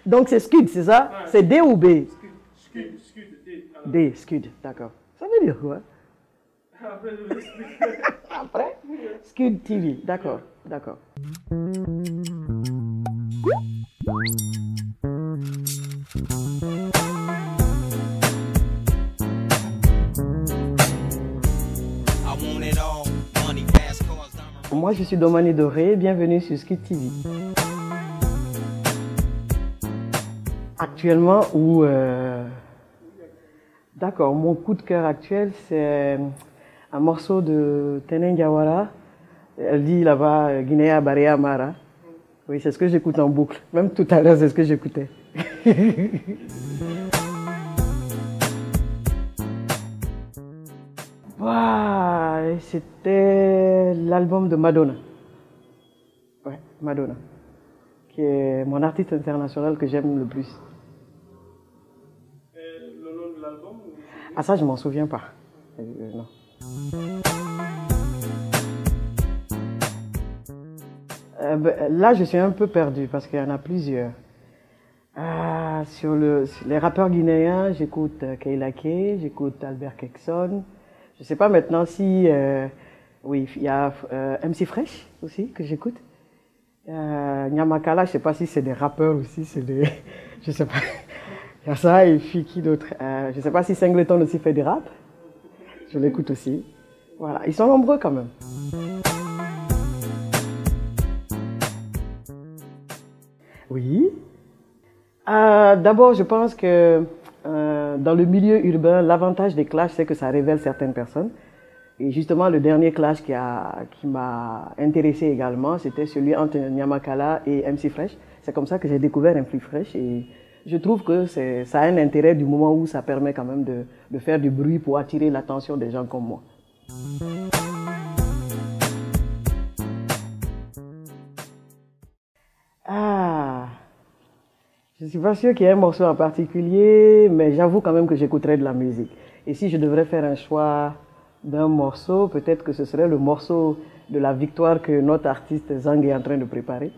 Donc c'est Scud, c'est ça? Ouais. C'est D ou B? Scud, D. Alors, D, Scud, d'accord. Ça veut dire quoi? après, je vous explique. Après? Scud TV, d'accord, d'accord. Moi, je suis Domani Doré, bienvenue sur Scud TV. Actuellement, d'accord, mon coup de cœur actuel, c'est un morceau de Tenen Diawara. Elle dit là-bas, Guinea Barea Mara. Oui, c'est ce que j'écoute en boucle. Même tout à l'heure, c'est ce que j'écoutais. C'était l'album de Madonna. Ouais, Madonna. Qui est mon artiste international que j'aime le plus. Le nom de l'album? Ah, ça, je m'en souviens pas. Non. Là, je suis un peu perdu parce qu'il y en a plusieurs. Sur les rappeurs guinéens, j'écoute Keila K, j'écoute Albert Kekson. Je ne sais pas maintenant si... oui, il y a MC Fresh aussi que j'écoute. Nyamakala, je ne sais pas si c'est des rappeurs aussi, c'est des... je ne sais pas. Il y a ça et puis qui d'autre? Je ne sais pas si Singleton aussi fait des rap. Je l'écoute aussi. Voilà, ils sont nombreux quand même. Oui. D'abord, je pense que dans le milieu urbain, l'avantage des clashs, c'est que ça révèle certaines personnes. Et justement, le dernier clash qui m'a intéressé également, c'était celui entre Nyamakala et MC Fresh. C'est comme ça que j'ai découvert MC Fresh et je trouve que ça a un intérêt du moment où ça permet quand même de faire du bruit pour attirer l'attention des gens comme moi. Je ne suis pas sûre qu'il y ait un morceau en particulier, mais j'avoue quand même que j'écouterais de la musique. Et si je devrais faire un choix d'un morceau, peut-être que ce serait le morceau de la victoire que notre artiste Zang est en train de préparer.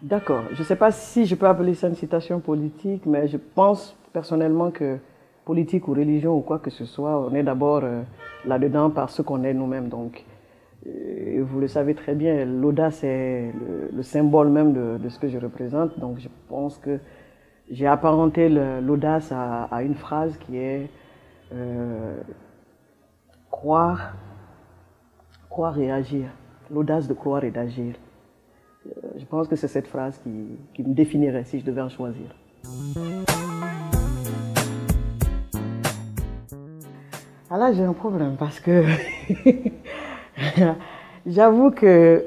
D'accord. Je ne sais pas si je peux appeler ça une citation politique, mais je pense personnellement que politique ou religion ou quoi que ce soit, on est d'abord là-dedans par ce qu'on est nous-mêmes. Donc, vous le savez très bien, l'audace est le symbole même de ce que je représente. Donc je pense que j'ai apparenté l'audace à une phrase qui est croire et agir. L'audace de croire et d'agir. Je pense que c'est cette phrase qui me définirait si je devais en choisir. Ah là, j'ai un problème parce que j'avoue que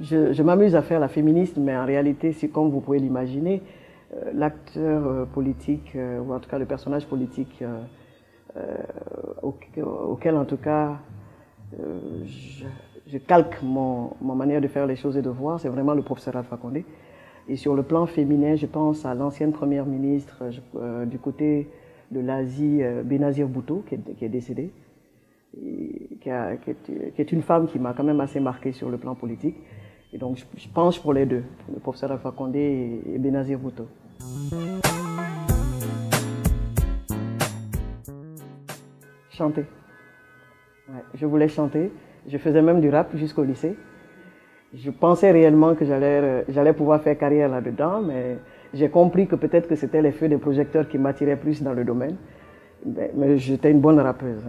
je m'amuse à faire la féministe, mais en réalité, c'est comme vous pouvez l'imaginer, l'acteur politique, ou en tout cas le personnage politique auquel en tout cas je calque ma manière de faire les choses et de voir, c'est vraiment le professeur Alpha Condé. Et sur le plan féminin, je pense à l'ancienne première ministre du côté de l'Asie, Benazir Bhutto, qui est décédée. Qui est une femme qui m'a quand même assez marqué sur le plan politique. Et donc, je penche pour les deux, le professeur Alpha Condé et Benazir Bhutto. Chanter. Ouais, je voulais chanter. Je faisais même du rap jusqu'au lycée. Je pensais réellement que j'allais pouvoir faire carrière là-dedans, mais j'ai compris que peut-être que c'était les feux des projecteurs qui m'attiraient plus dans le domaine. Mais j'étais une bonne rappeuse.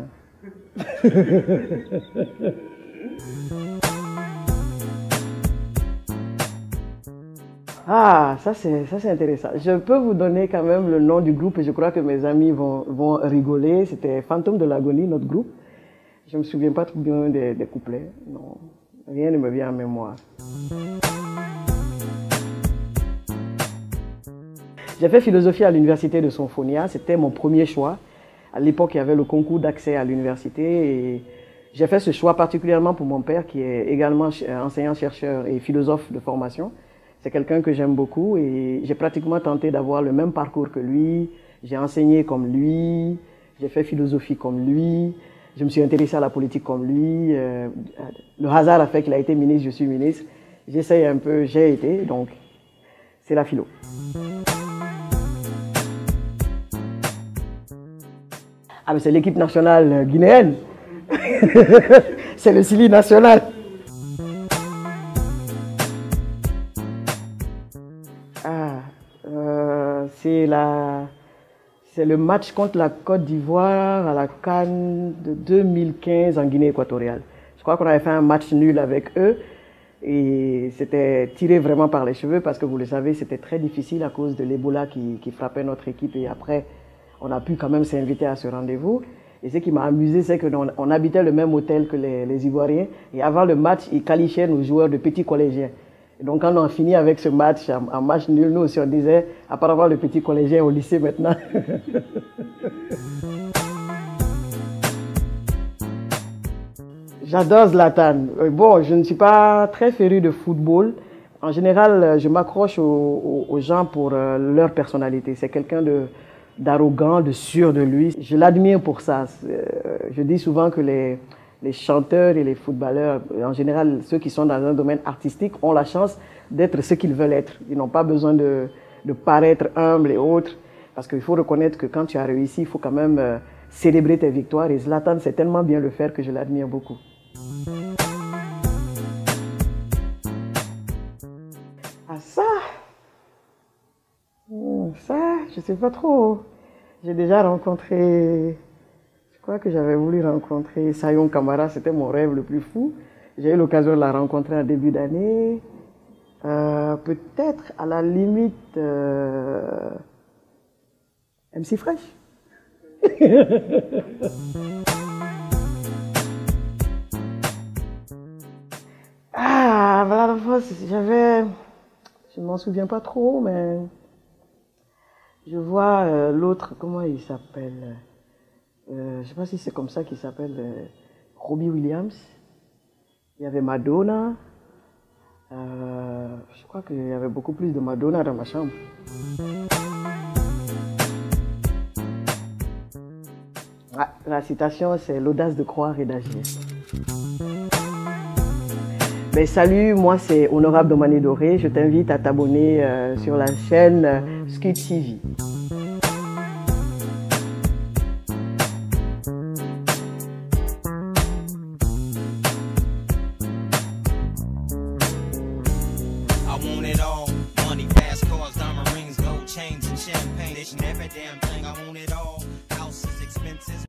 Ah, ça c'est intéressant. Je peux vous donner quand même le nom du groupe et je crois que mes amis vont rigoler. C'était Fantôme de l'agonie, notre groupe. Je ne me souviens pas trop bien des couplets. Non, rien ne me vient en mémoire. J'ai fait philosophie à l'université de Sonfonia. C'était mon premier choix. À l'époque, il y avait le concours d'accès à l'université et j'ai fait ce choix particulièrement pour mon père qui est également enseignant-chercheur et philosophe de formation. C'est quelqu'un que j'aime beaucoup et j'ai pratiquement tenté d'avoir le même parcours que lui. J'ai enseigné comme lui, j'ai fait philosophie comme lui. Je me suis intéressé à la politique comme lui. Le hasard a fait qu'il a été ministre, je suis ministre. J'essaye un peu, j'ai été, donc c'est la philo. Ah, mais c'est l'équipe nationale guinéenne. C'est le Sili national. C'est le match contre la Côte d'Ivoire à la CAN de 2015 en Guinée équatoriale. Je crois qu'on avait fait un match nul avec eux et c'était tiré vraiment par les cheveux parce que vous le savez, c'était très difficile à cause de l'Ebola qui frappait notre équipe et après, on a pu quand même s'inviter à ce rendez-vous. Et ce qui m'a amusé, c'est qu'on habitait le même hôtel que les Ivoiriens et avant le match, ils qualifiaient nos joueurs de petits collégiens. Et donc quand on a fini avec ce match, en match nul, nous aussi on disait, apparemment le petit collégien est au lycée maintenant. J'adore Zlatan. Bon, je ne suis pas très féru de football. En général, je m'accroche aux gens pour leur personnalité. C'est quelqu'un d'arrogant, de sûr de lui. Je l'admire pour ça. Je dis souvent que les chanteurs et les footballeurs, en général ceux qui sont dans un domaine artistique, ont la chance d'être ce qu'ils veulent être. Ils n'ont pas besoin de paraître humbles et autres. Parce qu'il faut reconnaître que quand tu as réussi, il faut quand même célébrer tes victoires. Et Zlatan sait tellement bien le faire que je l'admire beaucoup. Ah ça, je sais pas trop. J'ai déjà rencontré, je crois que j'avais voulu rencontrer Sayon Kamara, c'était mon rêve le plus fou. J'ai eu l'occasion de la rencontrer en début d'année. Peut-être à la limite MC Fresh. Ah, voilà, la fois, je ne m'en souviens pas trop, mais je vois l'autre, comment il s'appelle? Je ne sais pas si c'est comme ça qu'il s'appelle, Robbie Williams. Il y avait Madonna. Je crois qu'il y avait beaucoup plus de Madonna dans ma chambre. Ah, la citation, c'est l'audace de croire et d'agir. Ben, salut, moi c'est Honorable Domani Doré. Je t'invite à t'abonner sur la chaîne Scout TV.